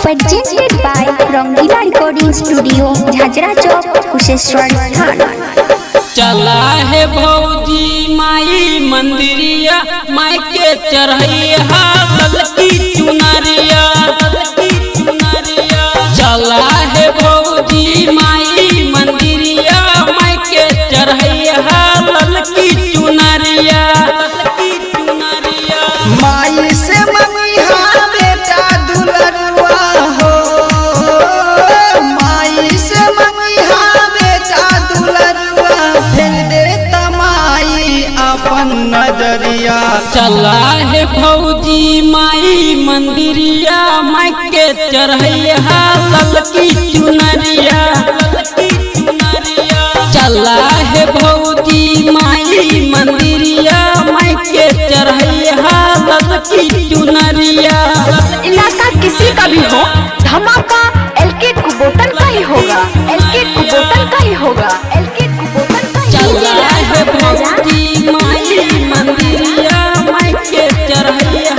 presented by Rangila recording studio Jhajhra Chowk Kusheshwar Sthan. चला है भौजी माई मंदिरिया माई के चढ़ैया ललकी चुनरिया। चला है भौजी माई मंदिरिया माई के चढ़ैया ललकी चुनरिया। माई से ममिहा बेटा दुलरुआ हो, माई से ममिहा बेटा दुलरुआ फेर दे तमाई अपन नजरिया। चला है भौजी माई मंदिरिया माई के चढ़ैया ललकी चुनरिया। चला है भौजी माई मंदिरिया माई के चढ़ैया ललकी चुनरिया। इलाका किसी का भी हो, धमाका एलके कुबोटन का ही होगा, एलके कुबोटन का ही होगा, एलके कुबोटन का ही। चला है भौजी माई मंदिरिया माई के चढ़ैया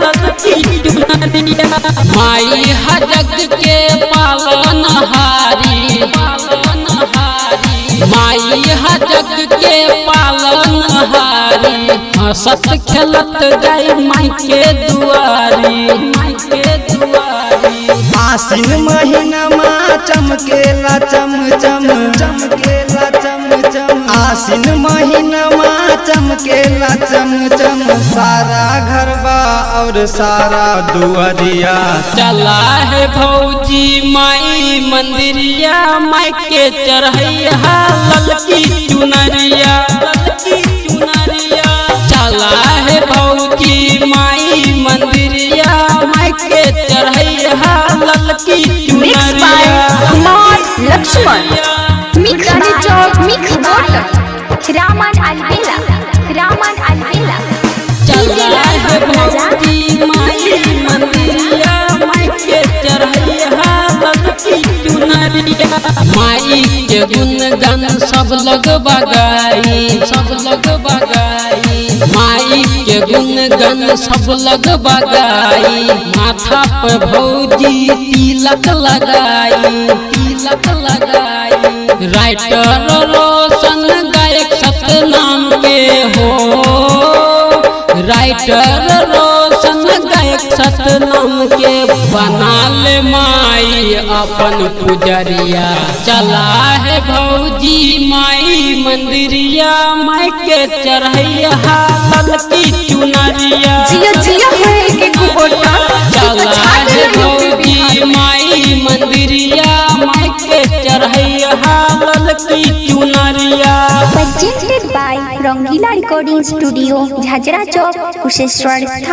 ललकी चुनरिया। माई हजग के पालनहारी, माई हजग के पालनहारी हंसत खेलत जाई माई के दुआरी। आसिन महीना माँ चमकेला चम चम, चमकेला चम चम। आसिन महीना माँ चमकेला चम चम, सारा घरबा और सारा दुआरिया। चला है भौजी माई मंदिरिया माई के चढ़ैया ललकी चुनरिया। चला है भौजी माई मंदिरिया माई के चढ़ैया ललकी चुनरिया। लक्ष्मण मिक्स चौक मिक्स बोटम रामन अलबेला, रामन अलबेला। चला है भौजी माई मंदिरिया माई के चढ़ैया ललकी चुनरिया। माई के गुणगान सब लोग बगाई, सब लोग बगाई। माई के गुणगान सब लोग बगाई। माथा पे भौजी तिलक लगाई, तिलक लगाई। राइटर रोशन गायक सतनाम के हो, राइटर रोशन गायक सतनाम के बना ले माई अपन पुजरिया। चला है भौजी माई मंदिरिया माई के चढ़ैया ललकी चुनरिया। चला है भौजी माई मंदिरिया माई के चढ़ैया ललकी चुनरिया। presented by Rangila recording studio Jhajhra Chowk Kusheshwar स्थान।